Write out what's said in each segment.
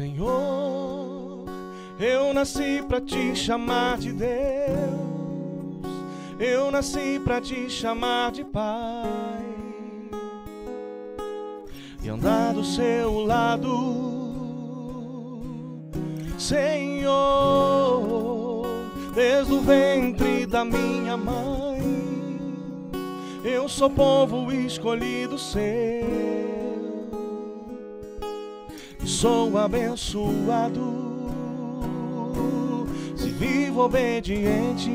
Senhor, eu nasci pra te chamar de Deus, eu nasci pra te chamar de Pai e andar do seu lado, Senhor, desde o ventre da minha mãe. Eu sou povo escolhido seu, sou abençoado se vivo obediente.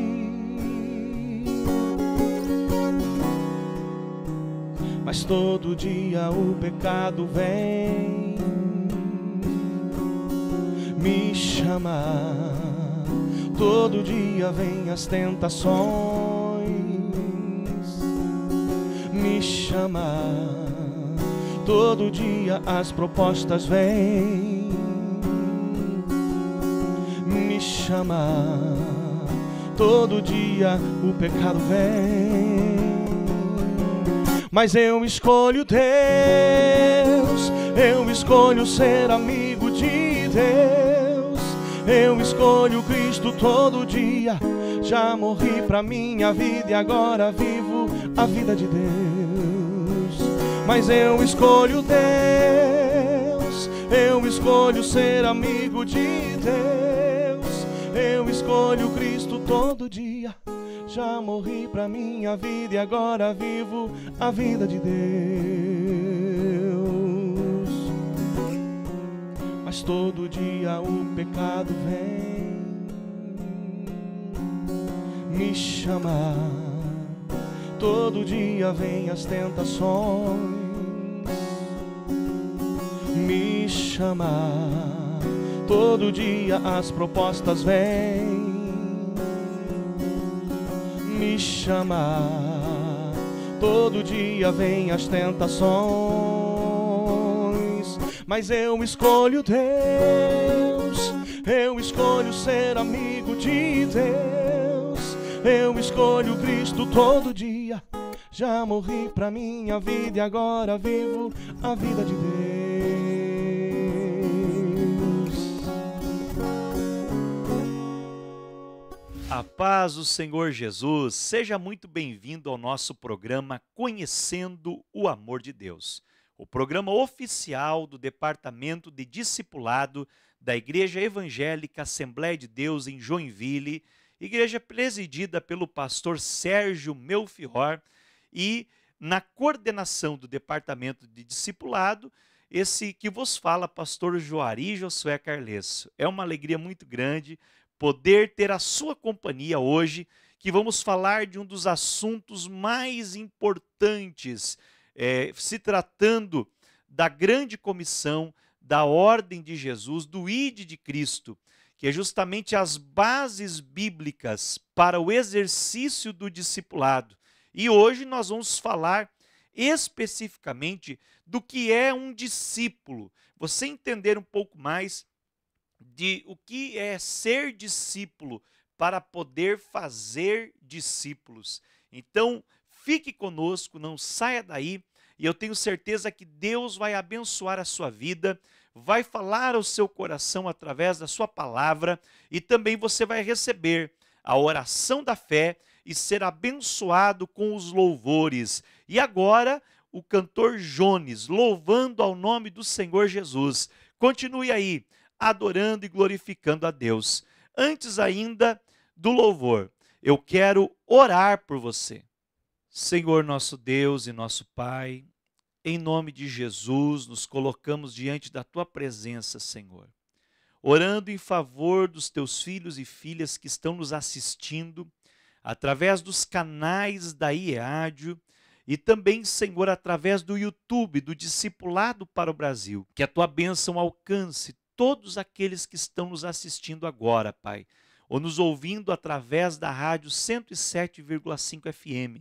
Mas todo dia o pecado vem me chamar, todo dia vem as tentações me chamar, todo dia as propostas vêm me chamar, todo dia o pecado vem. Mas eu escolho Deus, eu escolho ser amigo de Deus, eu escolho Cristo todo dia. Já morri pra minha vida e agora vivo a vida de Deus. Mas eu escolho Deus, eu escolho ser amigo de Deus, eu escolho Cristo todo dia. Já morri pra minha vida e agora vivo a vida de Deus. Mas todo dia o pecado vem me chamar, todo dia vem as tentações me chamar, todo dia as propostas vêm me chamar, todo dia vem as tentações. Mas eu escolho Deus, eu escolho ser amigo de Deus, eu escolho Cristo todo dia. Já morri pra minha vida e agora vivo a vida de Deus. A paz do Senhor Jesus, seja muito bem-vindo ao nosso programa Conhecendo o Amor de Deus, o programa oficial do Departamento de Discipulado da Igreja Evangélica Assembleia de Deus em Joinville, igreja presidida pelo pastor Sérgio Melfior, e na coordenação do Departamento de Discipulado, esse que vos fala, pastor Joari Josué Carlesso. É uma alegria muito grande poder ter a sua companhia hoje, que vamos falar de um dos assuntos mais importantes, se tratando da grande comissão, da ordem de Jesus, do Ide de Cristo, que é justamente as bases bíblicas para o exercício do discipulado. E hoje nós vamos falar especificamente do que é um discípulo. Você entender um pouco mais de o que é ser discípulo para poder fazer discípulos. Então, fique conosco, não saia daí, e eu tenho certeza que Deus vai abençoar a sua vida, vai falar ao seu coração através da sua palavra, e também você vai receber a oração da fé e ser abençoado com os louvores. E agora, o cantor Jones, louvando ao nome do Senhor Jesus. Continue aí, adorando e glorificando a Deus. Antes ainda do louvor, eu quero orar por você. Senhor nosso Deus e nosso Pai, em nome de Jesus, nos colocamos diante da Tua presença, Senhor, orando em favor dos Teus filhos e filhas que estão nos assistindo, através dos canais da IEADIO e também, Senhor, através do YouTube, do Discipulado para o Brasil. Que a Tua bênção alcance todos aqueles que estão nos assistindo agora, Pai, ou nos ouvindo através da rádio 107,5 FM.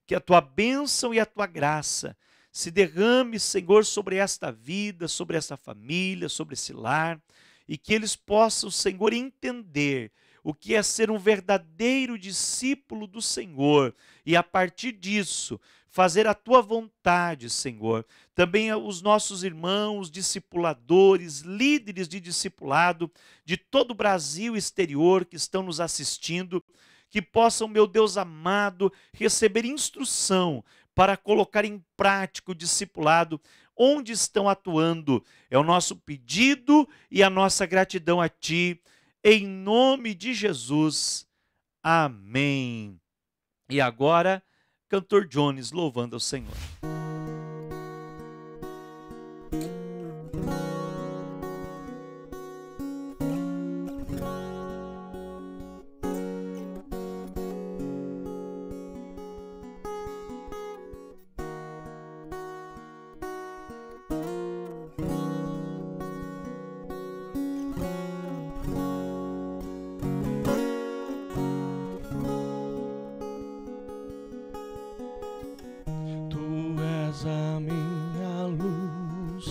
Que a Tua bênção e a Tua graça se derrame, Senhor, sobre esta vida, sobre essa família, sobre esse lar, e que eles possam, Senhor, entender o que é ser um verdadeiro discípulo do Senhor, e a partir disso, fazer a tua vontade, Senhor. Também os nossos irmãos, discipuladores, líderes de discipulado de todo o Brasil exterior que estão nos assistindo, que possam, meu Deus amado, receber instrução para colocar em prática o discipulado onde estão atuando. É o nosso pedido e a nossa gratidão a Ti, em nome de Jesus. Amém. E agora, cantor Jones louvando ao Senhor. A minha luz,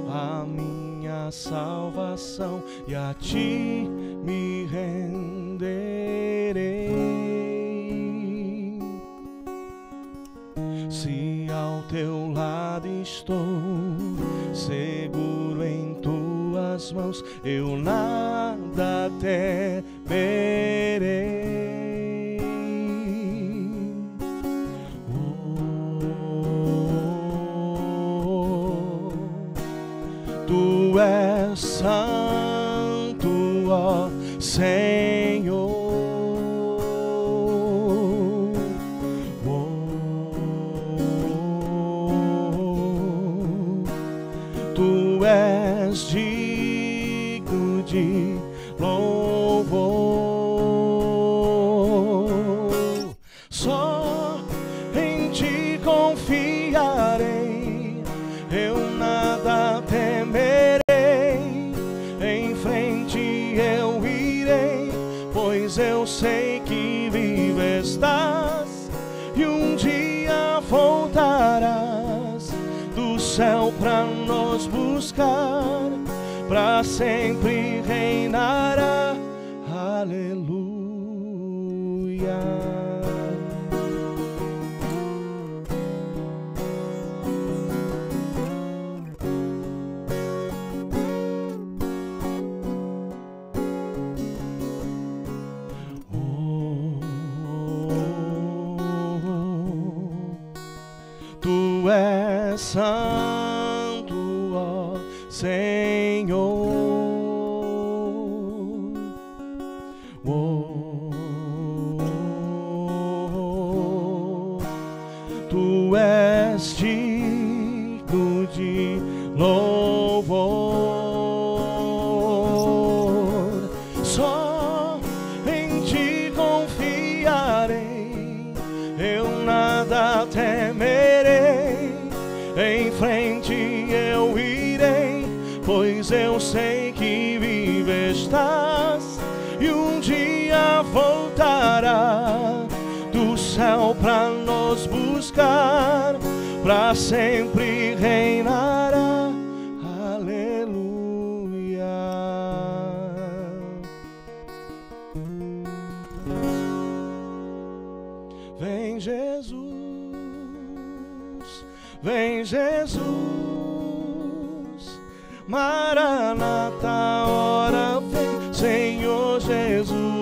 a minha salvação, e a Ti me renderei. Se ao Teu lado estou, seguro em Tuas mãos, eu nada temerei. Tu és santo, ó Senhor. Tu és digno de louvor. Só em Ti confiarei, eu nada temerei. Em frente eu irei, pois eu sei que vivo estás, e um dia voltarás do céu pra nos buscar, pra sempre reinará. Aleluia. Tu és santo, ó Senhor. Tu és digno de louvor. Só em Ti confiarei, eu nada temerei. Em frente eu irei, pois eu sei que vivo estás, e um dia voltará do céu pra nos buscar, pra sempre reinará. Aleluia. Vem Jesus, vem Jesus, Maranata, hora vem, Senhor Jesus.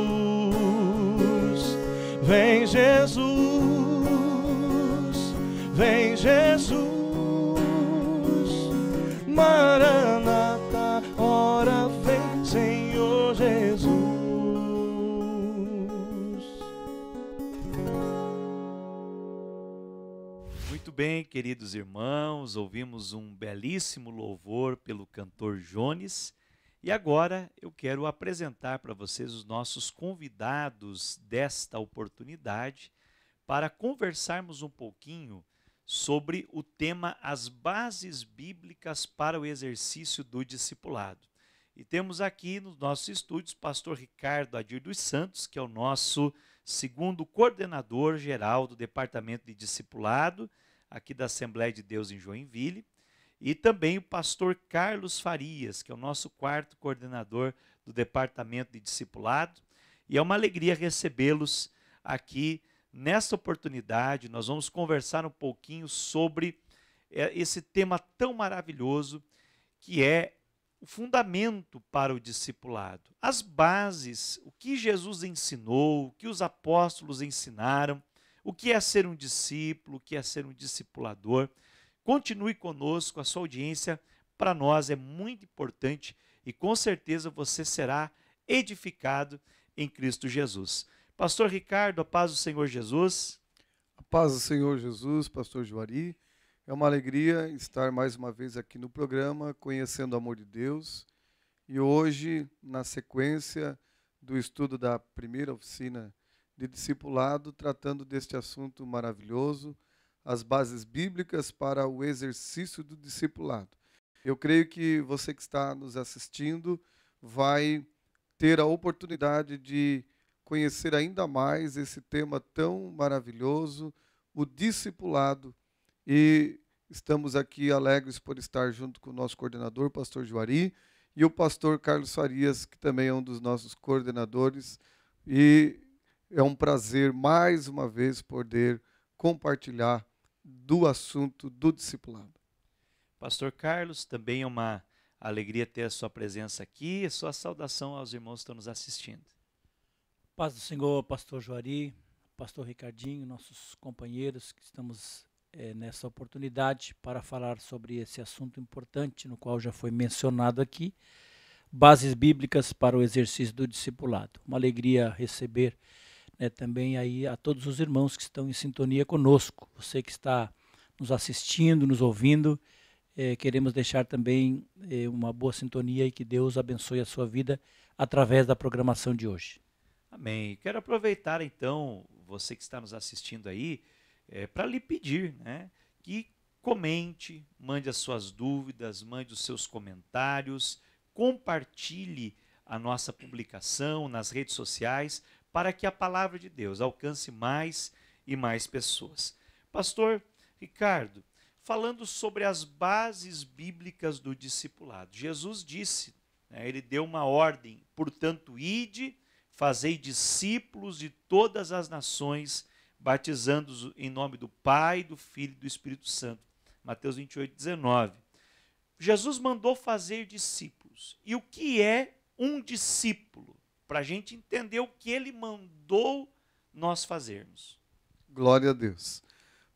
Vem Jesus, vem Jesus, Maranata, hora vem, Senhor Jesus. Muito bem, queridos irmãos, ouvimos um belíssimo louvor pelo cantor Jones. E agora eu quero apresentar para vocês os nossos convidados desta oportunidade para conversarmos um pouquinho sobre o tema As Bases Bíblicas para o Exercício do Discipulado. E temos aqui nos nossos estúdios o pastor Ricardo Adir dos Santos, que é o nosso segundo coordenador geral do Departamento de Discipulado, aqui da Assembleia de Deus em Joinville. E também o pastor Carlos Farias, que é o nosso quarto coordenador do Departamento de Discipulado. E é uma alegria recebê-los aqui nesta oportunidade. Nós vamos conversar um pouquinho sobre esse tema tão maravilhoso que é o fundamento para o discipulado. As bases, o que Jesus ensinou, o que os apóstolos ensinaram, o que é ser um discípulo, o que é ser um discipulador. Continue conosco, a sua audiência para nós é muito importante e com certeza você será edificado em Cristo Jesus. Pastor Ricardo, a paz do Senhor Jesus. A paz do Senhor Jesus, pastor Juari. É uma alegria estar mais uma vez aqui no programa, conhecendo o amor de Deus. E hoje, na sequência do estudo da primeira oficina de discipulado, tratando deste assunto maravilhoso, as bases bíblicas para o exercício do discipulado. Eu creio que você que está nos assistindo vai ter a oportunidade de conhecer ainda mais esse tema tão maravilhoso, o discipulado. E estamos aqui alegres por estar junto com o nosso coordenador, pastor Juari, e o pastor Carlos Farias, que também é um dos nossos coordenadores. E é um prazer, mais uma vez, poder compartilhar do assunto do discipulado. Pastor Carlos, também é uma alegria ter a sua presença aqui. A sua saudação aos irmãos que estão nos assistindo. Paz do Senhor, pastor Juari, pastor Ricardinho, nossos companheiros que estamos nessa oportunidade para falar sobre esse assunto importante, no qual já foi mencionado aqui, bases bíblicas para o exercício do discipulado. Uma alegria receber também aí a todos os irmãos que estão em sintonia conosco. Você que está nos assistindo, nos ouvindo, queremos deixar também uma boa sintonia e que Deus abençoe a sua vida através da programação de hoje. Amém. Quero aproveitar então, você que está nos assistindo aí, para lhe pedir, que comente, mande as suas dúvidas, mande os seus comentários, compartilhe a nossa publicação nas redes sociais para que a palavra de Deus alcance mais e mais pessoas. Pastor Ricardo, falando sobre as bases bíblicas do discipulado, Jesus disse, ele deu uma ordem, portanto, ide, fazei discípulos de todas as nações, batizando-os em nome do Pai, do Filho e do Espírito Santo. Mateus 28, 19. Jesus mandou fazer discípulos. E o que é um discípulo? Para a gente entender o que ele mandou nós fazermos. Glória a Deus.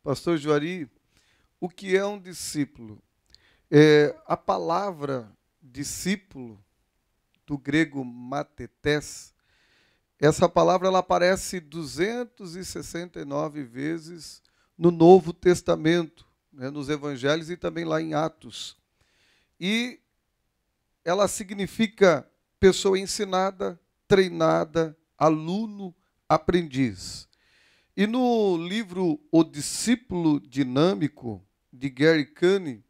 Pastor Juari, o que é um discípulo? A palavra discípulo, do grego matetes, essa palavra ela aparece 269 vezes no Novo Testamento, nos Evangelhos e também lá em Atos. E ela significa pessoa ensinada, treinada, aluno, aprendiz. E no livro O Discípulo Dinâmico, de Gary Keane,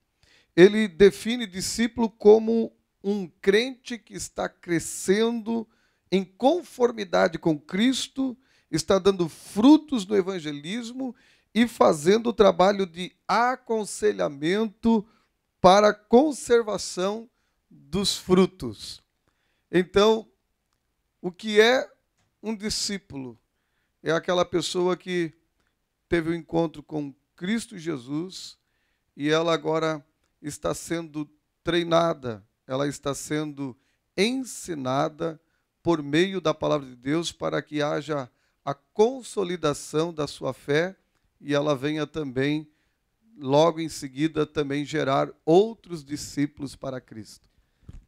ele define discípulo como um crente que está crescendo em conformidade com Cristo, está dando frutos no evangelismo e fazendo o trabalho de aconselhamento para a conservação dos frutos. Então, o que é um discípulo? É aquela pessoa que teve um encontro com Cristo Jesus e ela agora está sendo treinada, ela está sendo ensinada por meio da palavra de Deus para que haja a consolidação da sua fé e ela venha também, logo em seguida, também gerar outros discípulos para Cristo.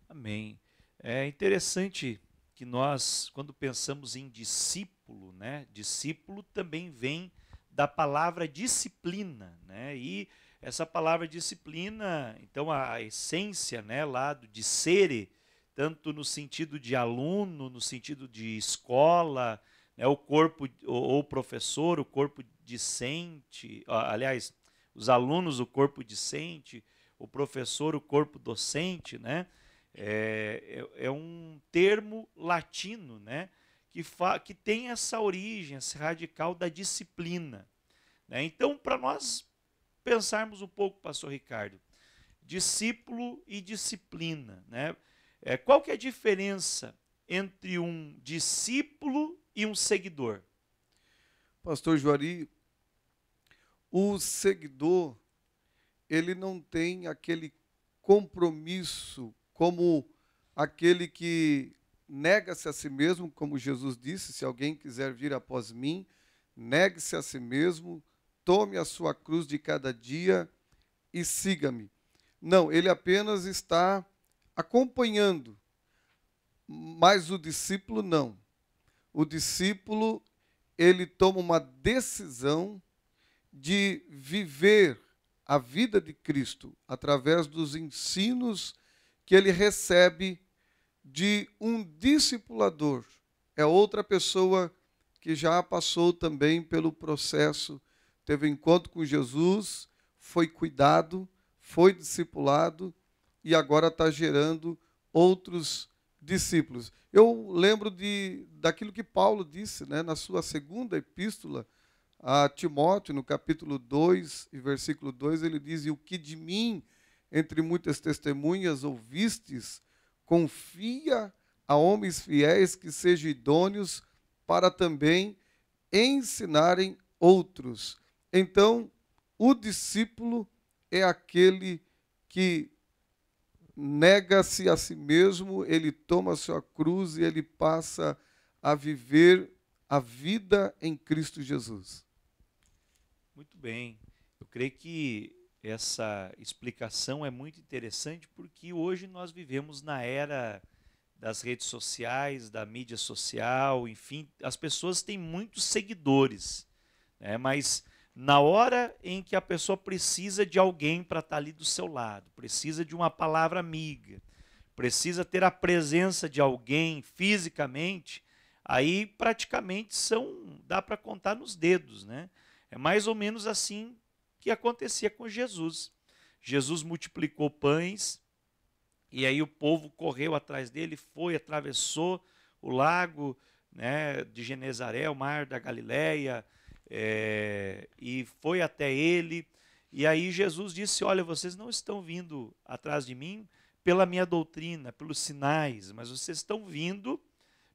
Amém. É interessante que nós, quando pensamos em discípulo, discípulo também vem da palavra disciplina, e essa palavra disciplina, então a essência, lá do discere, tanto no sentido de aluno, no sentido de escola, o corpo, ou professor, o corpo discente, aliás, os alunos, o corpo discente, o professor, o corpo docente, é um termo latino, que tem essa origem, esse radical da disciplina. Então, para nós pensarmos um pouco, pastor Ricardo, discípulo e disciplina, qual que é a diferença entre um discípulo e um seguidor? Pastor Juari, o seguidor, ele não tem aquele compromisso como aquele que nega-se a si mesmo, como Jesus disse, se alguém quiser vir após mim, negue-se a si mesmo, tome a sua cruz de cada dia e siga-me. Não, ele apenas está acompanhando, mas o discípulo não. O discípulo, ele toma uma decisão de viver a vida de Cristo através dos ensinos que ele recebe de um discipulador. É outra pessoa que já passou também pelo processo, teve encontro com Jesus, foi cuidado, foi discipulado e agora está gerando outros discípulos. Eu lembro daquilo que Paulo disse, né, na sua segunda epístola a Timóteo, no capítulo 2, e versículo 2, ele diz: "E o que de mim, entre muitas testemunhas, ouvistes, confia a homens fiéis que sejam idôneos para também ensinarem outros." Então, o discípulo é aquele que nega-se a si mesmo, ele toma a sua cruz e ele passa a viver a vida em Cristo Jesus. Muito bem. Eu creio que essa explicação é muito interessante porque hoje nós vivemos na era das redes sociais, da mídia social, enfim, as pessoas têm muitos seguidores, né? Mas na hora em que a pessoa precisa de alguém para estar ali do seu lado, precisa de uma palavra amiga, precisa ter a presença de alguém fisicamente, aí praticamente dá para contar nos dedos, né? É mais ou menos assim que acontecia com Jesus. Jesus multiplicou pães, e aí o povo correu atrás dele, atravessou o lago, né, de Genezaré, o mar da Galileia, e foi até ele. E aí Jesus disse: "Olha, vocês não estão vindo atrás de mim pela minha doutrina, pelos sinais, mas vocês estão vindo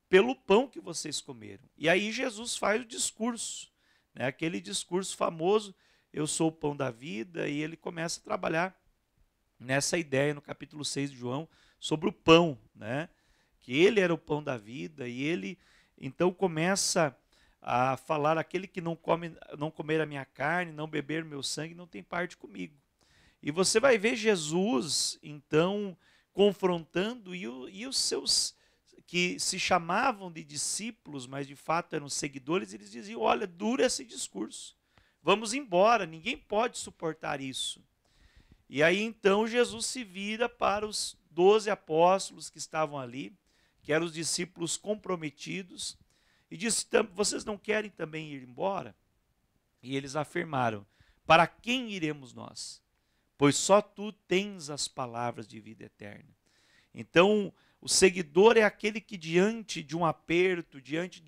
pelo pão que vocês comeram." E aí Jesus faz o discurso, né, aquele discurso famoso: "Eu sou o pão da vida", e ele começa a trabalhar nessa ideia no capítulo 6 de João sobre o pão, né, que ele era o pão da vida, e ele então começa a falar: "Aquele que não comer a minha carne, não beber meu sangue, não tem parte comigo." E você vai ver Jesus então confrontando, e os seus que se chamavam de discípulos, mas de fato eram seguidores, eles diziam: "Olha, dura esse discurso, vamos embora, ninguém pode suportar isso." E aí então Jesus se vira para os 12 apóstolos que estavam ali, que eram os discípulos comprometidos, e disse: "Vocês não querem também ir embora?" E eles afirmaram: "Para quem iremos nós? Pois só tu tens as palavras de vida eterna." Então, o seguidor é aquele que, diante de um aperto, diante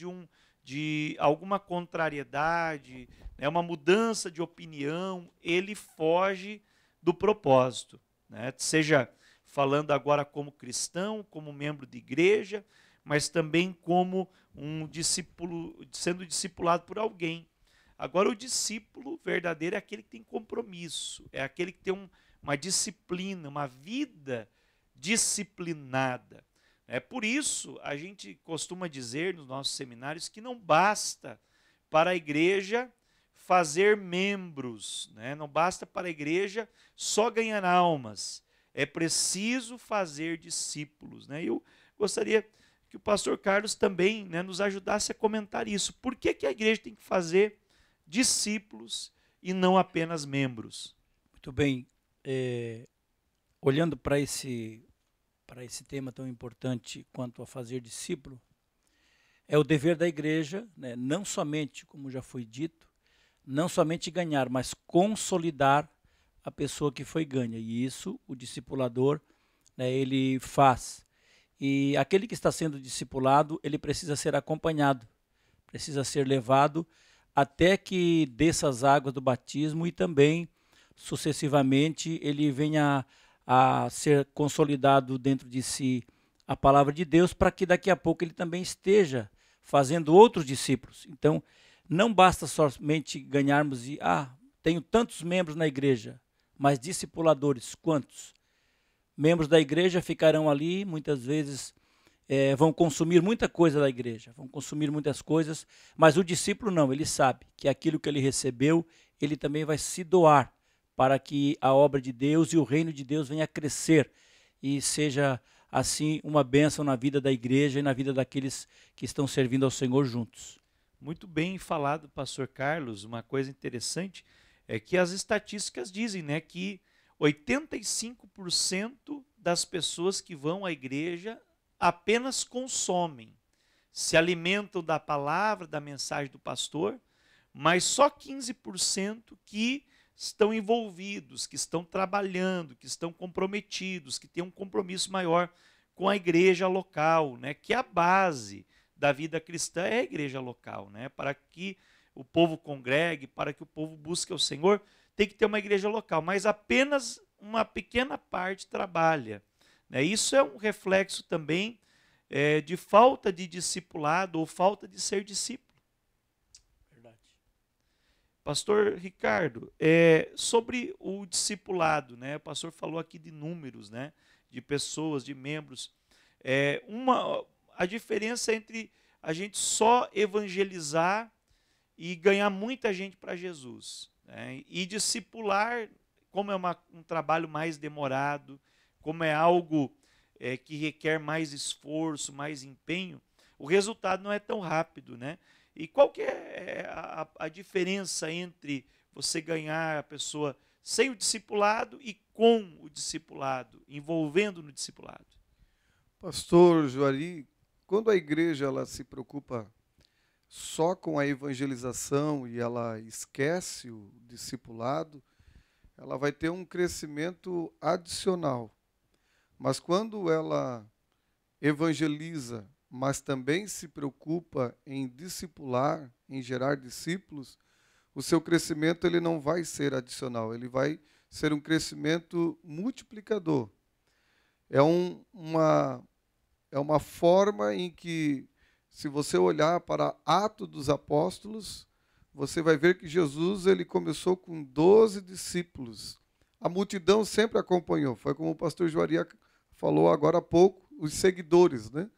de alguma contrariedade, né, uma mudança de opinião, ele foge do propósito, né? Seja falando agora como cristão, como membro de igreja, mas também como um discípulo, sendo discipulado por alguém. Agora, o discípulo verdadeiro é aquele que tem compromisso, é aquele que tem uma disciplina, uma vida disciplinada. É por isso a gente costuma dizer nos nossos seminários que não basta para a igreja fazer membros, né? Não basta para a igreja só ganhar almas, é preciso fazer discípulos, né? Eu gostaria que o pastor Carlos também, né, nos ajudasse a comentar isso. Por que a igreja tem que fazer discípulos e não apenas membros? Muito bem. Olhando para esse tema tão importante quanto a fazer discípulo, é o dever da igreja, né, não somente, como já foi dito, não somente ganhar, mas consolidar a pessoa que foi ganha. E isso o discipulador, né, ele faz. E aquele que está sendo discipulado, ele precisa ser acompanhado, precisa ser levado até que desça as águas do batismo e também, sucessivamente, ele venha a ser consolidado dentro de si a palavra de Deus para que daqui a pouco ele também esteja fazendo outros discípulos. Então, não basta somente ganharmos e, tenho tantos membros na igreja, mas discipuladores, quantos? Membros da igreja ficarão ali, muitas vezes vão consumir muita coisa da igreja, vão consumir muitas coisas, mas o discípulo não, ele sabe que aquilo que ele recebeu, ele também vai se doar para que a obra de Deus e o reino de Deus venha a crescer e seja assim uma bênção na vida da igreja e na vida daqueles que estão servindo ao Senhor juntos. Muito bem falado, pastor Carlos. Uma coisa interessante é que as estatísticas dizem, né, que 85% das pessoas que vão à igreja apenas consomem, se alimentam da palavra, da mensagem do pastor, mas só 15% que estão envolvidos, que estão trabalhando, que estão comprometidos, que têm um compromisso maior com a igreja local, né, que é a base da vida cristã é a igreja local, né? Para que o povo congregue, para que o povo busque o Senhor, tem que ter uma igreja local, mas apenas uma pequena parte trabalha, né? Isso é um reflexo também de falta de discipulado ou falta de ser discípulo. Verdade. Pastor Ricardo, sobre o discipulado, né? O pastor falou aqui de números, né? De pessoas, de membros. A diferença entre a gente só evangelizar e ganhar muita gente para Jesus, né? E discipular, como é um trabalho mais demorado, como é algo que requer mais esforço, mais empenho, o resultado não é tão rápido, né? E qual que é a diferença entre você ganhar a pessoa sem o discipulado e com o discipulado, envolvendo no discipulado? Pastor Juari, quando a igreja ela se preocupa só com a evangelização e ela esquece o discipulado, ela vai ter um crescimento adicional. Mas quando ela evangeliza, mas também se preocupa em discipular, em gerar discípulos, o seu crescimento ele não vai ser adicional, ele vai ser um crescimento multiplicador. É uma forma em que, se você olhar para Atos dos Apóstolos, você vai ver que Jesus ele começou com 12 discípulos. A multidão sempre acompanhou. Foi como o pastor Juari falou agora há pouco, os seguidores, né?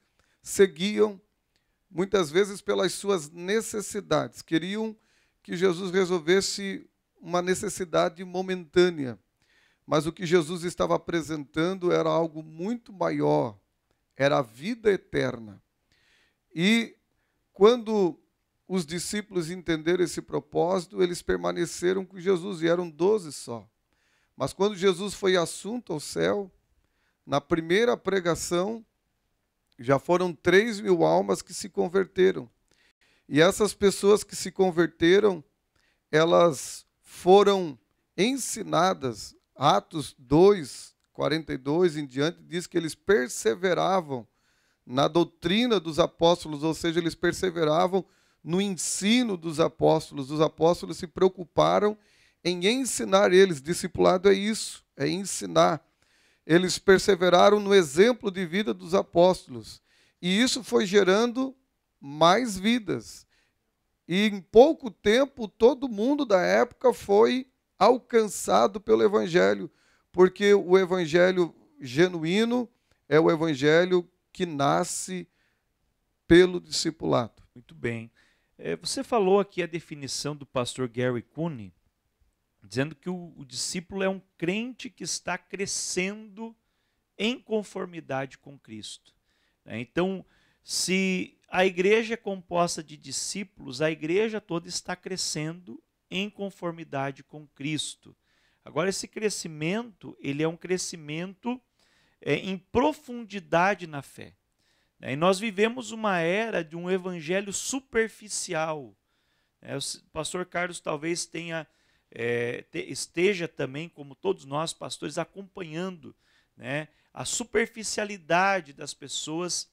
Seguiam, muitas vezes pelas suas necessidades. Queriam que Jesus resolvesse uma necessidade momentânea. Mas o que Jesus estava apresentando era algo muito maior. Era a vida eterna. E quando os discípulos entenderam esse propósito, eles permaneceram com Jesus, e eram 12 só. Mas quando Jesus foi assunto ao céu, na primeira pregação, já foram 3.000 almas que se converteram. E essas pessoas que se converteram, elas foram ensinadas, Atos 2, 42 em diante, diz que eles perseveravam na doutrina dos apóstolos, ou seja, eles perseveravam no ensino dos apóstolos. Os apóstolos se preocuparam em ensinar eles. Discipulado é isso, é ensinar. Eles perseveraram no exemplo de vida dos apóstolos. E isso foi gerando mais vidas. E em pouco tempo, todo mundo da época foi alcançado pelo Evangelho, porque o Evangelho genuíno é o Evangelho que nasce pelo discipulado. Muito bem. Você falou aqui a definição do pastor Gary Cooney, dizendo que o discípulo é um crente que está crescendo em conformidade com Cristo. Então, se a igreja é composta de discípulos, a igreja toda está crescendo em conformidade com Cristo. Agora, esse crescimento, ele é um crescimento em profundidade na fé. E nós vivemos uma era de um evangelho superficial. O pastor Carlos talvez esteja também, como todos nós pastores, acompanhando, né, a superficialidade das pessoas.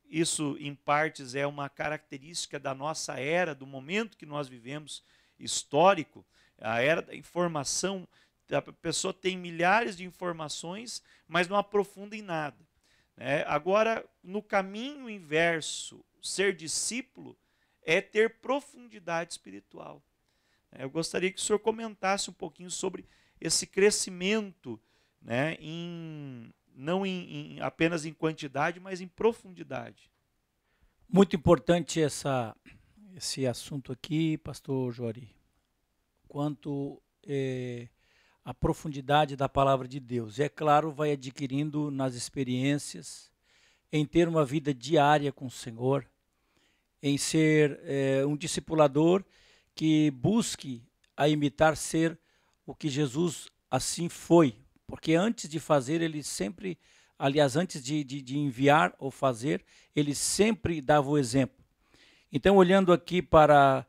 Isso, em partes, é uma característica da nossa era, do momento que nós vivemos, histórico, a era da informação. A pessoa tem milhares de informações, mas não aprofunda em nada. Agora, no caminho inverso, ser discípulo é ter profundidade espiritual. Eu gostaria que o senhor comentasse um pouquinho sobre esse crescimento, né, não apenas em quantidade, mas em profundidade. Muito importante esse assunto aqui, pastor Juari, quanto a profundidade da palavra de Deus. É claro, vai adquirindo nas experiências, em ter uma vida diária com o Senhor, em ser um discipulador que busque a imitar ser o que Jesus assim foi. Porque antes de fazer, ele sempre, aliás, antes de enviar ou fazer, ele sempre dava o exemplo. Então, olhando aqui para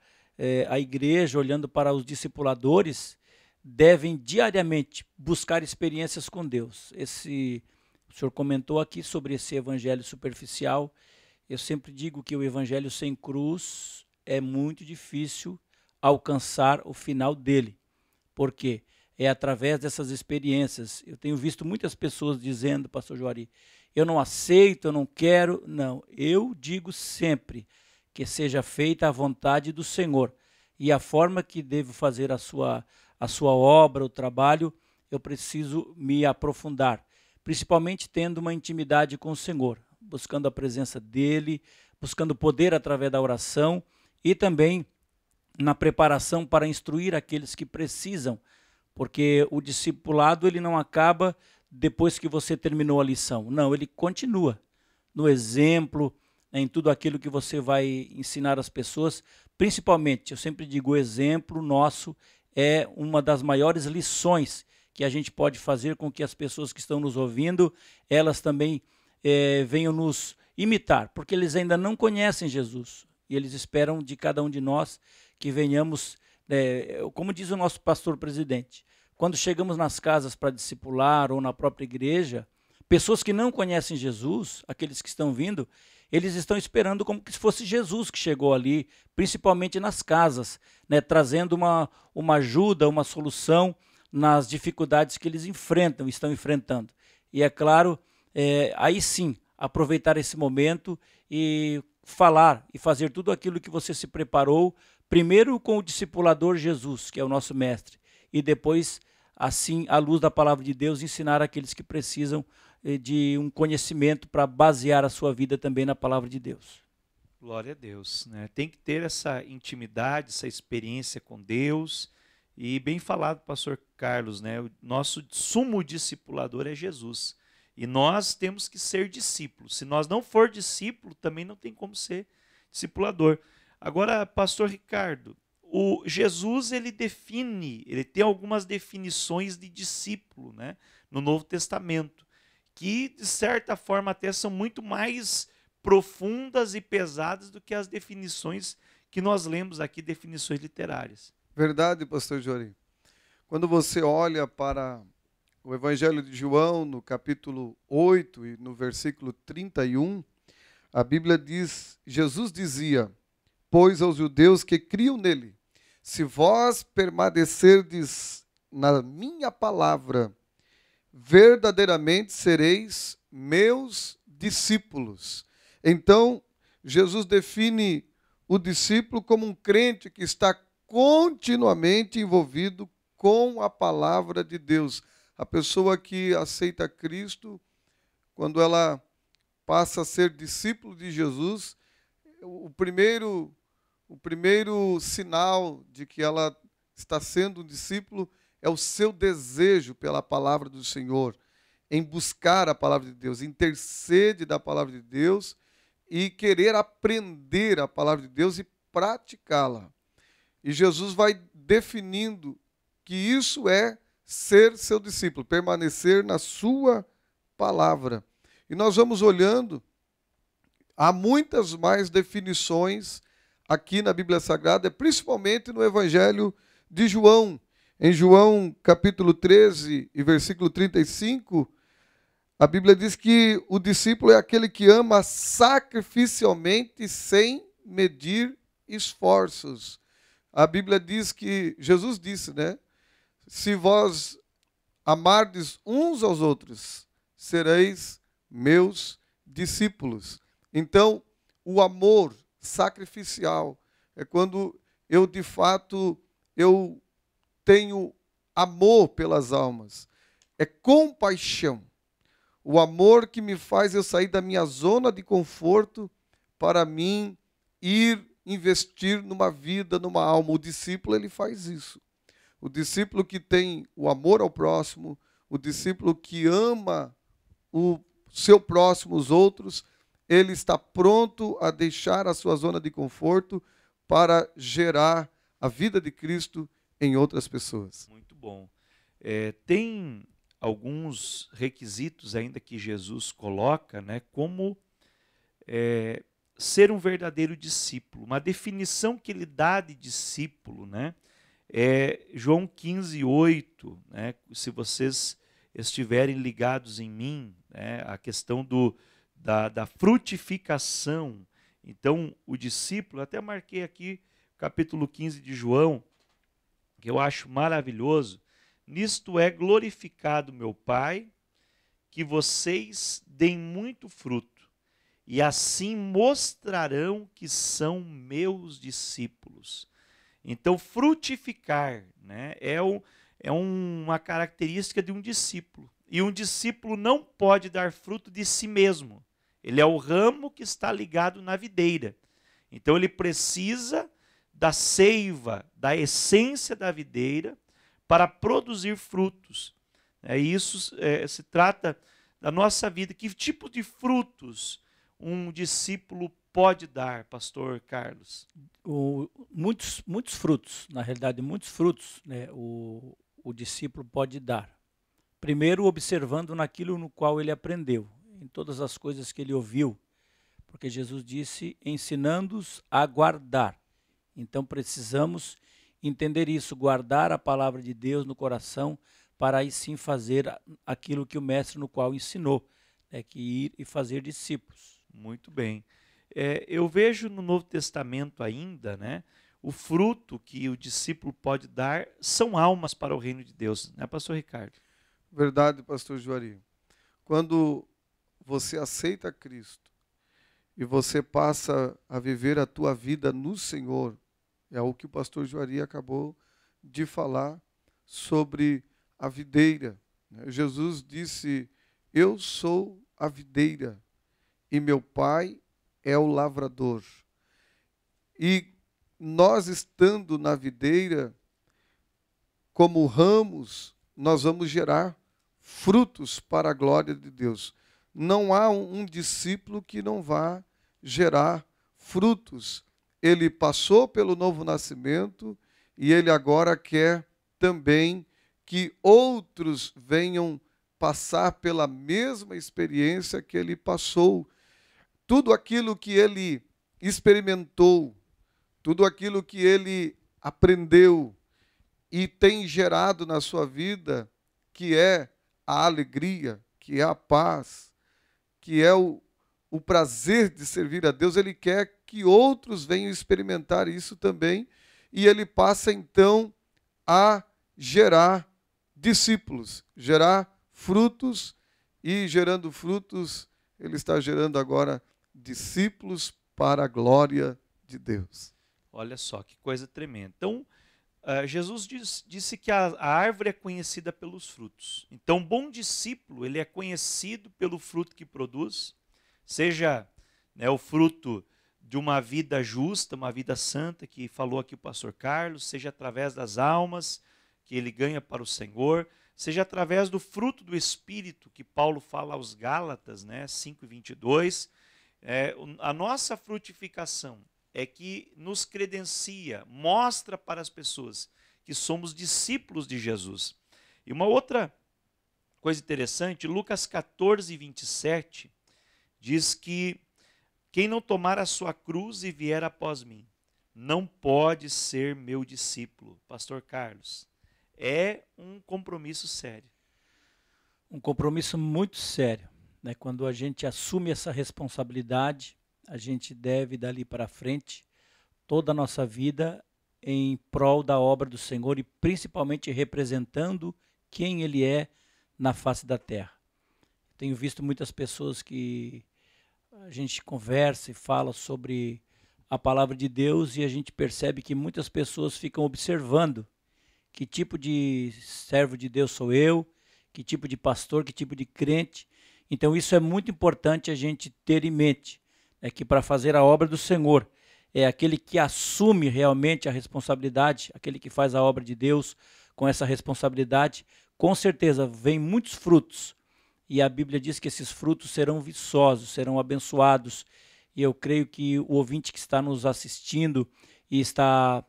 a igreja, olhando para os discipuladores, devem diariamente buscar experiências com Deus. O senhor comentou aqui sobre esse evangelho superficial. Eu sempre digo que o evangelho sem cruz é muito difícil alcançar o final dele. Por quê? É através dessas experiências. Eu tenho visto muitas pessoas dizendo, pastor Juari, eu não aceito, eu não quero. Não, eu digo sempre que seja feita a vontade do Senhor. E a forma que devo fazer a sua obra, o trabalho, eu preciso me aprofundar. Principalmente tendo uma intimidade com o Senhor, buscando a presença dEle, buscando poder através da oração e também na preparação para instruir aqueles que precisam, porque o discipulado ele não acaba depois que você terminou a lição. Não, ele continua no exemplo, em tudo aquilo que você vai ensinar às pessoas. Principalmente, eu sempre digo, o exemplo nosso é uma das maiores lições que a gente pode fazer com que as pessoas que estão nos ouvindo, elas também venham nos imitar, porque eles ainda não conhecem Jesus e eles esperam de cada um de nós que venhamos, como diz o nosso pastor presidente, quando chegamos nas casas para discipular ou na própria igreja, pessoas que não conhecem Jesus, aqueles que estão vindo, eles estão esperando como se fosse Jesus que chegou ali, principalmente nas casas, né, trazendo uma ajuda, uma solução nas dificuldades que eles estão enfrentando. E é claro, aí sim, aproveitar esse momento e falar e fazer tudo aquilo que você se preparou, primeiro com o discipulador Jesus, que é o nosso mestre, e depois, assim, à luz da palavra de Deus, ensinar aqueles que precisam de um conhecimento para basear a sua vida também na palavra de Deus. Glória a Deus, né? Tem que ter essa intimidade, essa experiência com Deus. E bem falado, pastor Carlos, né? O nosso sumo discipulador é Jesus. E nós temos que ser discípulos. Se nós não for discípulo, também não tem como ser discipulador. Agora, pastor Ricardo, o Jesus ele tem algumas definições de discípulo, né, no Novo Testamento, que de certa forma até são muito mais profundas e pesadas do que as definições que nós lemos aqui, definições literárias. Verdade, pastor Juari. Quando você olha para o Evangelho de João, no capítulo 8 e no versículo 31, a Bíblia diz, Jesus dizia, pois aos judeus que criam nele, se vós permanecerdes na minha palavra, verdadeiramente sereis meus discípulos. Então, Jesus define o discípulo como um crente que está continuamente envolvido com a palavra de Deus. A pessoa que aceita Cristo, quando ela passa a ser discípulo de Jesus, o primeiro sinal de que ela está sendo um discípulo é o seu desejo pela palavra do Senhor, em buscar a palavra de Deus, em ter sede da palavra de Deus e querer aprender a palavra de Deus e praticá-la. E Jesus vai definindo que isso é ser seu discípulo, permanecer na sua palavra. E nós vamos olhando, há muitas mais definições aqui na Bíblia Sagrada, principalmente no Evangelho de João. Em João capítulo 13 e versículo 35, a Bíblia diz que o discípulo é aquele que ama sacrificialmente sem medir esforços. A Bíblia diz que, Jesus disse, né? Se vós amardes uns aos outros, sereis meus discípulos. Então, o amor sacrificial é quando eu, de fato, eu tenho amor pelas almas. É compaixão. O amor que me faz eu sair da minha zona de conforto para mim ir investir numa vida, numa alma. O discípulo, ele faz isso. O discípulo que tem o amor ao próximo, o discípulo que ama o seu próximo, os outros, ele está pronto a deixar a sua zona de conforto para gerar a vida de Cristo em outras pessoas. Muito bom. Tem alguns requisitos ainda que Jesus coloca, né, como ser um verdadeiro discípulo. Uma definição que ele dá de discípulo, né, é João 15:8, né, se vocês estiverem ligados em mim, né, a questão da frutificação. Então, o discípulo, até marquei aqui capítulo 15 de João, que eu acho maravilhoso. Nisto é glorificado meu Pai, que vocês deem muito fruto, e assim mostrarão que são meus discípulos. Então, frutificar, né, é uma característica de um discípulo. E um discípulo não pode dar fruto de si mesmo. Ele é o ramo que está ligado na videira. Então, ele precisa da seiva, da essência da videira, para produzir frutos. Isso se trata da nossa vida. Que tipo de frutos um discípulo pode dar, pastor Carlos? Muitos frutos, na realidade, muitos frutos, né, o discípulo pode dar. Primeiro, observando naquilo no qual ele aprendeu, em todas as coisas que ele ouviu, porque Jesus disse, ensinando-os a guardar. Então, precisamos entender isso, guardar a palavra de Deus no coração, para aí sim fazer aquilo que o mestre no qual ensinou, que ir e fazer discípulos. Muito bem. Eu vejo no Novo Testamento ainda, né, o fruto que o discípulo pode dar são almas para o reino de Deus, né, pastor Ricardo? Verdade, pastor Juari. Quando você aceita Cristo e você passa a viver a tua vida no Senhor, é o que o pastor Juari acabou de falar sobre a videira. Jesus disse, eu sou a videira e meu Pai é o lavrador. E nós estando na videira, como ramos, nós vamos gerar frutos para a glória de Deus. Não há um discípulo que não vá gerar frutos. Ele passou pelo novo nascimento e ele agora quer também que outros venham passar pela mesma experiência que ele passou. Tudo aquilo que ele experimentou, tudo aquilo que ele aprendeu e tem gerado na sua vida, que é a alegria, que é a paz, que é o prazer de servir a Deus, ele quer que outros venham experimentar isso também, e ele passa então a gerar discípulos, gerar frutos, e gerando frutos, ele está gerando agora discípulos para a glória de Deus. Olha só, que coisa tremenda. Então, Jesus disse que a árvore é conhecida pelos frutos. Então, bom discípulo, ele é conhecido pelo fruto que produz, seja, né, o fruto de uma vida justa, uma vida santa, que falou aqui o pastor Carlos, seja através das almas que ele ganha para o Senhor, seja através do fruto do Espírito, que Paulo fala aos Gálatas, né, 5:22. A nossa frutificação é que nos credencia, mostra para as pessoas que somos discípulos de Jesus. E uma outra coisa interessante, Lucas 14:27, diz que quem não tomar a sua cruz e vier após mim, não pode ser meu discípulo. Pastor Carlos, é um compromisso sério. Um compromisso muito sério, né? Quando a gente assume essa responsabilidade, a gente deve, dali para frente, toda a nossa vida em prol da obra do Senhor e principalmente representando quem Ele é na face da terra. Tenho visto muitas pessoas que a gente conversa e fala sobre a palavra de Deus e a gente percebe que muitas pessoas ficam observando que tipo de servo de Deus sou eu, que tipo de pastor, que tipo de crente. Então isso é muito importante a gente ter em mente, que para fazer a obra do Senhor é aquele que assume realmente a responsabilidade, aquele que faz a obra de Deus com essa responsabilidade, com certeza vem muitos frutos. E a Bíblia diz que esses frutos serão viçosos, serão abençoados. E eu creio que o ouvinte que está nos assistindo e está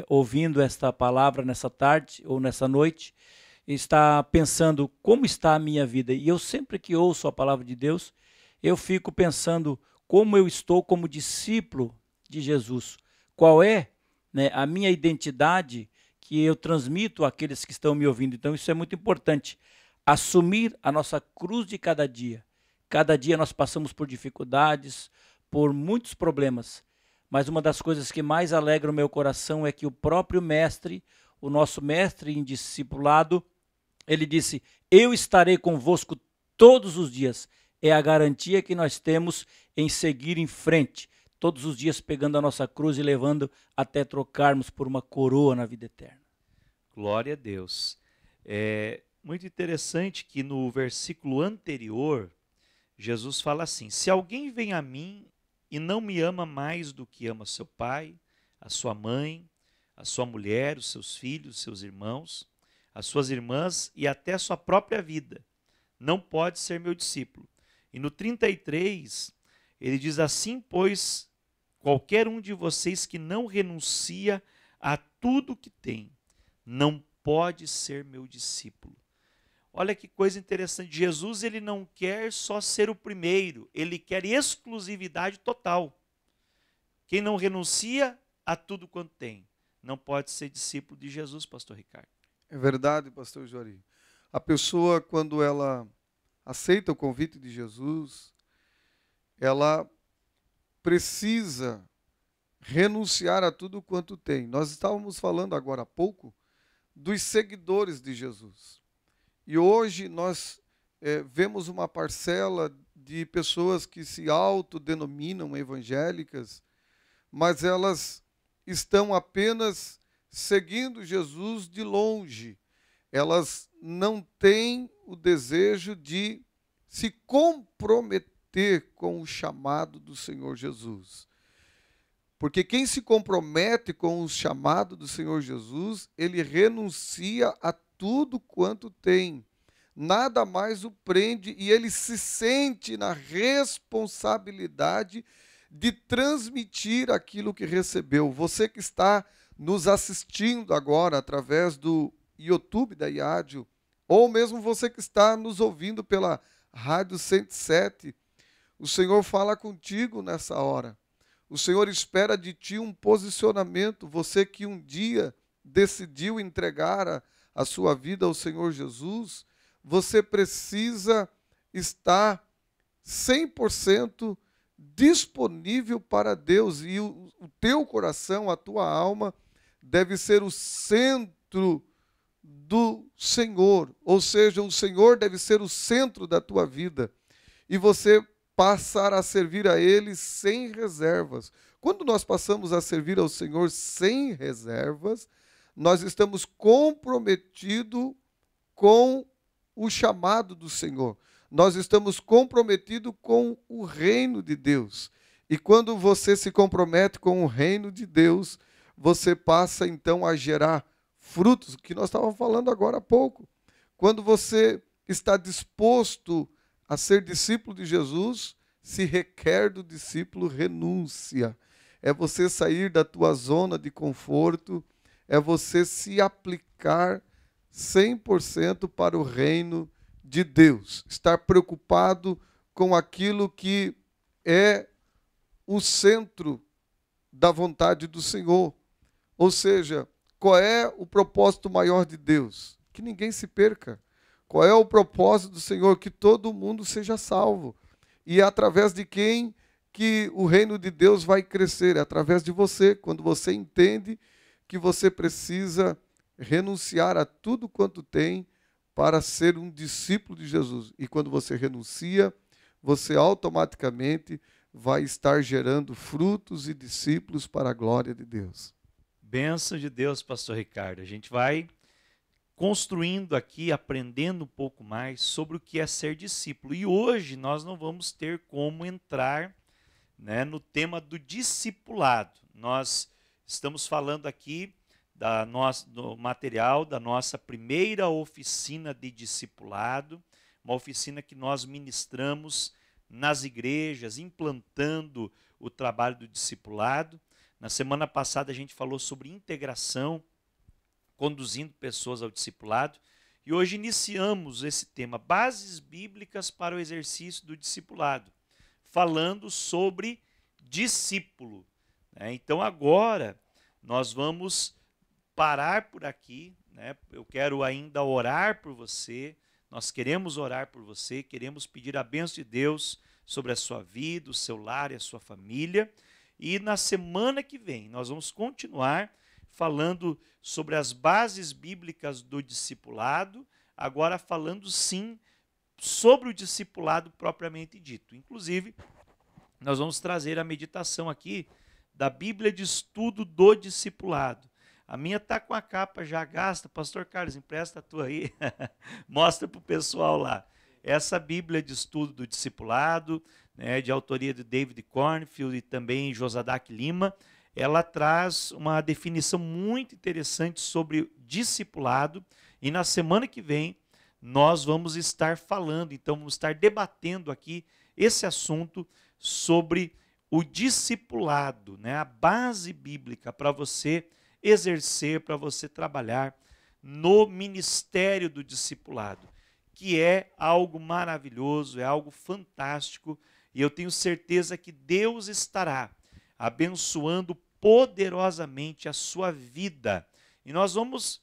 ouvindo esta palavra nessa tarde ou nessa noite, está pensando como está a minha vida. E eu sempre que ouço a palavra de Deus, eu fico pensando como eu estou como discípulo de Jesus. Qual é, né, a minha identidade que eu transmito àqueles que estão me ouvindo. Então isso é muito importante. Assumir a nossa cruz de cada dia. Cada dia nós passamos por dificuldades, por muitos problemas. Mas uma das coisas que mais alegra o meu coração é que o próprio mestre, o nosso mestre em discipulado, ele disse: eu estarei convosco todos os dias. É a garantia que nós temos em seguir em frente, todos os dias pegando a nossa cruz e levando até trocarmos por uma coroa na vida eterna. Glória a Deus. É muito interessante que no versículo anterior, Jesus fala assim: se alguém vem a mim e não me ama mais do que ama seu pai, a sua mãe, a sua mulher, os seus filhos, os seus irmãos, as suas irmãs e até a sua própria vida, não pode ser meu discípulo. E no 33, ele diz assim: pois qualquer um de vocês que não renuncia a tudo que tem, não pode ser meu discípulo. Olha que coisa interessante, Jesus ele não quer só ser o primeiro, ele quer exclusividade total. Quem não renuncia a tudo quanto tem, não pode ser discípulo de Jesus, pastor Ricardo. É verdade, pastor Juari. A pessoa, quando ela aceita o convite de Jesus, ela precisa renunciar a tudo quanto tem. Nós estávamos falando agora há pouco dos seguidores de Jesus. E hoje nós vemos uma parcela de pessoas que se autodenominam evangélicas, mas elas estão apenas seguindo Jesus de longe. Elas não têm o desejo de se comprometer com o chamado do Senhor Jesus. Porque quem se compromete com o chamado do Senhor Jesus, ele renuncia a tudo quanto tem. Nada mais o prende e ele se sente na responsabilidade de transmitir aquilo que recebeu. Você que está nos assistindo agora através do YouTube da IADIO, ou mesmo você que está nos ouvindo pela Rádio 107, o Senhor fala contigo nessa hora. O Senhor espera de ti um posicionamento. Você que um dia decidiu entregar a sua vida ao Senhor Jesus, você precisa estar 100% disponível para Deus. E o teu coração, a tua alma, deve ser o centro do Senhor. Ou seja, o Senhor deve ser o centro da tua vida. E você passar a servir a Ele sem reservas. Quando nós passamos a servir ao Senhor sem reservas, nós estamos comprometidos com o chamado do Senhor. Nós estamos comprometidos com o reino de Deus. E quando você se compromete com o reino de Deus, você passa então a gerar frutos, que nós estávamos falando agora há pouco. Quando você está disposto a ser discípulo de Jesus, se requer do discípulo renúncia. É você sair da tua zona de conforto, é você se aplicar 100% para o reino de Deus. Estar preocupado com aquilo que é o centro da vontade do Senhor. Ou seja, qual é o propósito maior de Deus? Que ninguém se perca. Qual é o propósito do Senhor? Que todo mundo seja salvo. E é através de quem que o reino de Deus vai crescer? É através de você, quando você entende que você precisa renunciar a tudo quanto tem para ser um discípulo de Jesus. E quando você renuncia, você automaticamente vai estar gerando frutos e discípulos para a glória de Deus. Bênção de Deus, pastor Ricardo. A gente vai construindo aqui, aprendendo um pouco mais sobre o que é ser discípulo. E hoje nós não vamos ter como entrar, né, no tema do discipulado. Nós estamos falando aqui do material da nossa primeira oficina de discipulado, uma oficina que nós ministramos nas igrejas, implantando o trabalho do discipulado. Na semana passada a gente falou sobre integração, conduzindo pessoas ao discipulado, e hoje iniciamos esse tema, bases bíblicas para o exercício do discipulado, falando sobre discípulo. Então agora nós vamos parar por aqui, né? Eu quero ainda orar por você, nós queremos orar por você, queremos pedir a bênção de Deus sobre a sua vida, o seu lar e a sua família, e na semana que vem nós vamos continuar falando sobre as bases bíblicas do discipulado, agora falando sim sobre o discipulado propriamente dito. Inclusive, nós vamos trazer a meditação aqui da Bíblia de Estudo do Discipulado. A minha está com a capa já gasta. Pastor Carlos, empresta a tua aí. Mostra para o pessoal lá. Essa Bíblia de Estudo do Discipulado, né, de autoria de David Cornfield e também Josadac Lima, ela traz uma definição muito interessante sobre discipulado. E na semana que vem nós vamos estar falando, então vamos estar debatendo aqui esse assunto sobre o discipulado, né? A base bíblica para você exercer, para você trabalhar no ministério do discipulado, que é algo maravilhoso, é algo fantástico, e eu tenho certeza que Deus estará abençoando poderosamente a sua vida. E nós vamos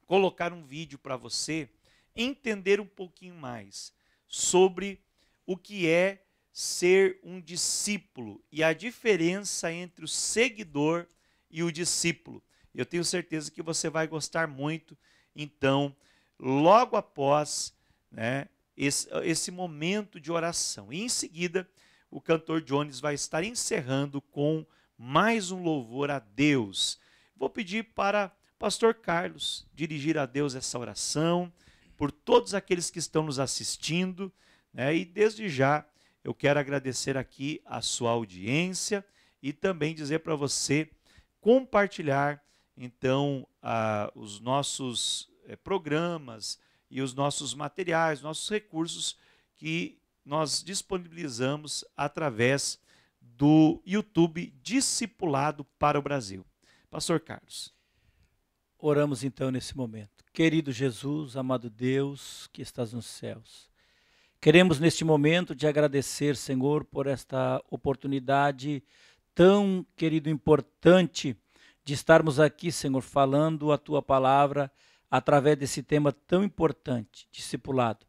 colocar um vídeo para você entender um pouquinho mais sobre o que é ser um discípulo e a diferença entre o seguidor e o discípulo. Eu tenho certeza que você vai gostar muito. Então, logo após, né, esse momento de oração, e em seguida o cantor Jones vai estar encerrando com mais um louvor a Deus. Vou pedir para o pastor Carlos dirigir a Deus essa oração, por todos aqueles que estão nos assistindo, né, e desde já eu quero agradecer aqui a sua audiência e também dizer para você compartilhar, então, os nossos programas e os nossos materiais, nossos recursos que nós disponibilizamos através do YouTube Discipulado para o Brasil. Pastor Carlos. Oramos então nesse momento. Querido Jesus, amado Deus que estás nos céus, queremos neste momento te agradecer, Senhor, por esta oportunidade tão, querido, importante de estarmos aqui, Senhor, falando a tua palavra através desse tema tão importante, discipulado.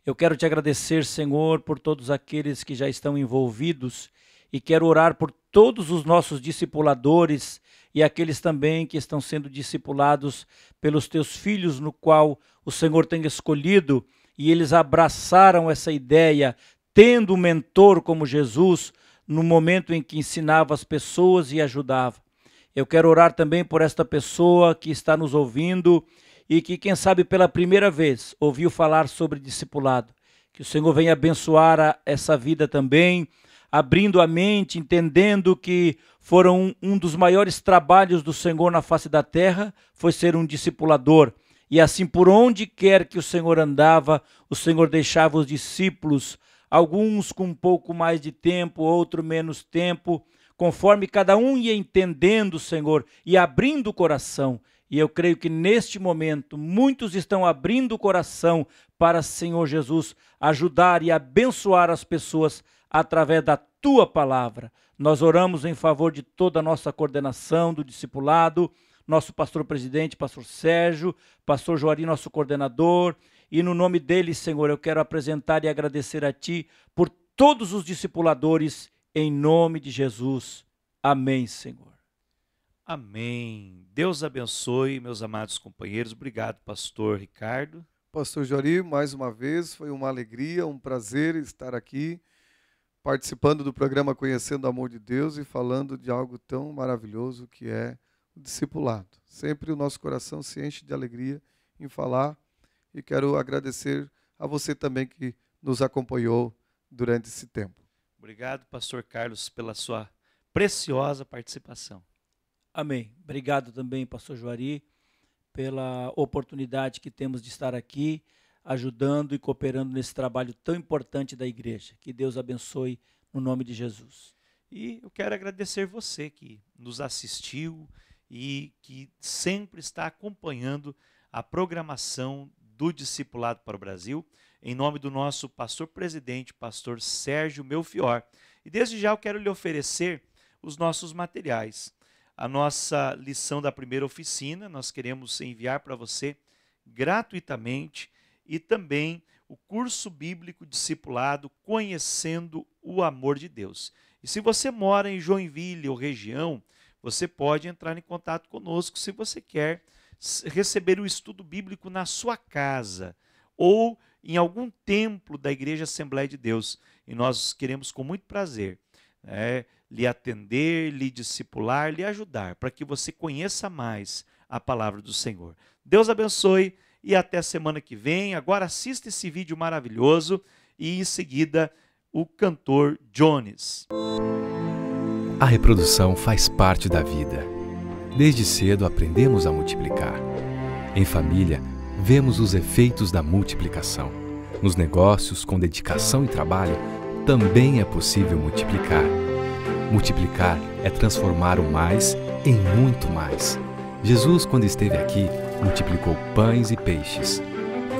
Eu quero te agradecer, Senhor, por todos aqueles que já estão envolvidos e quero orar por todos os nossos discipuladores e aqueles também que estão sendo discipulados pelos teus filhos, no qual o Senhor tem escolhido, e eles abraçaram essa ideia, tendo um mentor como Jesus, no momento em que ensinava as pessoas e ajudava. Eu quero orar também por esta pessoa que está nos ouvindo e que, quem sabe, pela primeira vez ouviu falar sobre discipulado. Que o Senhor venha abençoar essa vida também, abrindo a mente, entendendo que foram um dos maiores trabalhos do Senhor na face da terra, foi ser um discipulador. E assim, por onde quer que o Senhor andava, o Senhor deixava os discípulos, alguns com um pouco mais de tempo, outro menos tempo, conforme cada um ia entendendo, Senhor, e abrindo o coração. E eu creio que neste momento muitos estão abrindo o coração para, Senhor Jesus, ajudar e abençoar as pessoas através da tua palavra. Nós oramos em favor de toda a nossa coordenação do discipulado, nosso pastor presidente, pastor Sérgio, pastor Joari, nosso coordenador, e no nome deles, Senhor, eu quero apresentar e agradecer a ti por todos os discipuladores, em nome de Jesus. Amém, Senhor. Amém. Deus abençoe, meus amados companheiros. Obrigado, pastor Ricardo. Pastor Juari, mais uma vez, foi uma alegria, um prazer estar aqui, participando do programa Conhecendo o Amor de Deus e falando de algo tão maravilhoso que é o discipulado. Sempre o nosso coração se enche de alegria em falar e quero agradecer a você também que nos acompanhou durante esse tempo. Obrigado, pastor Carlos, pela sua preciosa participação. Amém. Obrigado também, pastor Juari, pela oportunidade que temos de estar aqui, ajudando e cooperando nesse trabalho tão importante da igreja. Que Deus abençoe no nome de Jesus. E eu quero agradecer você que nos assistiu e que sempre está acompanhando a programação do Discipulado para o Brasil, em nome do nosso pastor-presidente, pastor Sérgio Melfior. E desde já eu quero lhe oferecer os nossos materiais. A nossa lição da primeira oficina, nós queremos enviar para você gratuitamente, e também o curso bíblico discipulado Conhecendo o Amor de Deus. E se você mora em Joinville ou região, você pode entrar em contato conosco se você quer receber o estudo bíblico na sua casa ou em algum templo da Igreja Assembleia de Deus. E nós queremos com muito prazer lhe atender, lhe discipular, lhe ajudar, para que você conheça mais a palavra do Senhor. Deus abençoe e até semana que vem. Agora assista esse vídeo maravilhoso e em seguida o cantor Jones. A reprodução faz parte da vida. Desde cedo aprendemos a multiplicar. Em família, vemos os efeitos da multiplicação. Nos negócios, com dedicação e trabalho, também é possível multiplicar. Multiplicar é transformar o mais em muito mais. Jesus, quando esteve aqui, multiplicou pães e peixes.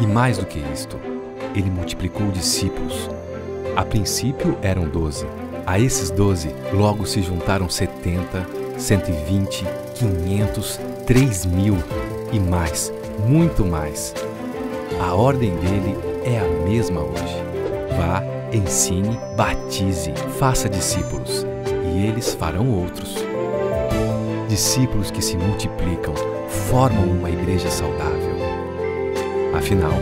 E mais do que isto, ele multiplicou discípulos. A princípio eram 12. A esses 12, logo se juntaram 70, 120, 500, 3.000 e mais, muito mais. A ordem dele é a mesma hoje. Vá, ensine, batize, faça discípulos, e eles farão outros. Discípulos que se multiplicam formam uma igreja saudável. Afinal,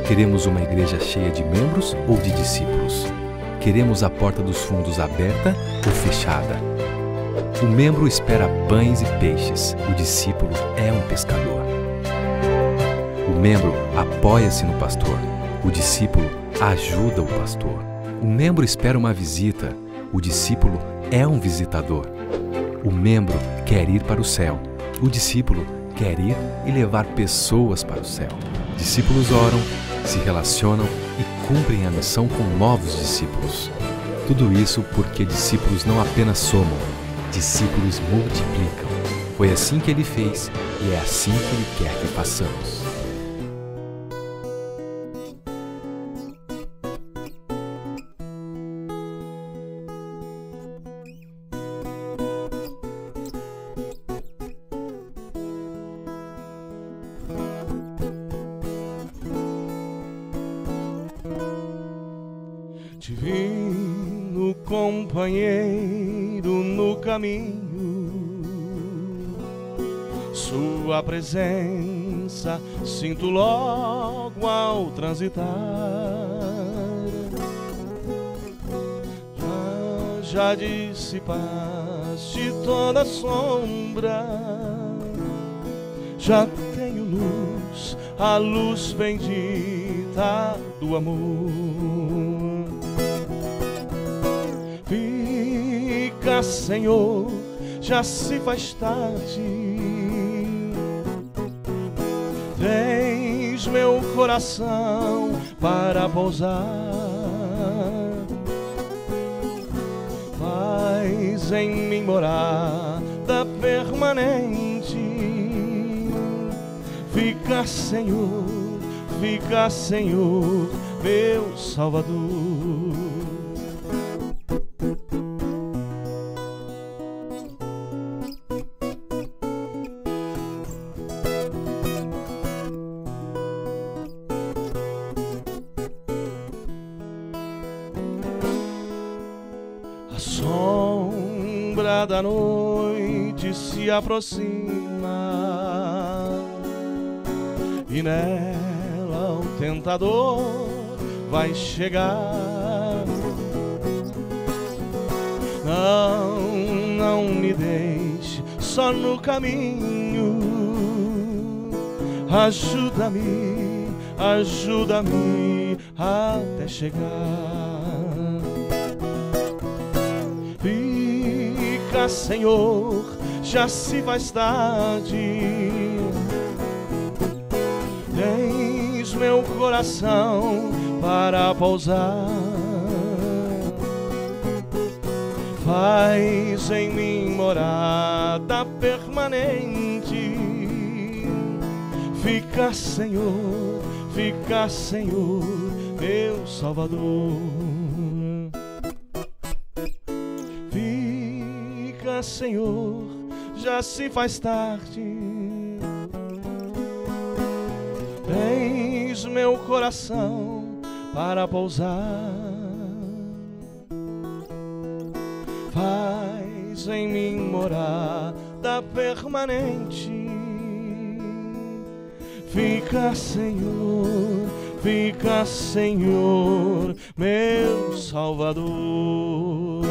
queremos uma igreja cheia de membros ou de discípulos? Queremos a porta dos fundos aberta ou fechada? O membro espera pães e peixes, o discípulo é um pescador. O membro apoia-se no pastor, o discípulo ajuda o pastor. O membro espera uma visita, o discípulo é um visitador. O membro quer ir para o céu, o discípulo quer ir e levar pessoas para o céu. Discípulos oram, se relacionam e cumprem a missão com novos discípulos. Tudo isso porque discípulos não apenas somam, discípulos multiplicam. Foi assim que ele fez e é assim que ele quer que façamos. Divino companheiro no caminho, sua presença sinto logo ao transitar. Já dissipaste toda sombra, já tenho luz, a luz bendita do amor. Fica, Senhor, já se faz tarde. Tens meu coração para pousar. Faz em mim morada permanente. Fica, Senhor, meu Salvador. A sombra da noite se aproxima e nela o tentador vai chegar. Não me deixe só no caminho. Ajuda-me, ajuda-me até chegar. Fica, Senhor, já se faz tarde. Tens meu coração para pousar. Faz em mim morada permanente. Fica, Senhor, meu Salvador. Fica, Senhor, já se faz tarde. Tens meu coração para pousar. Faz em mim morada permanente. Fica, Senhor, meu Salvador.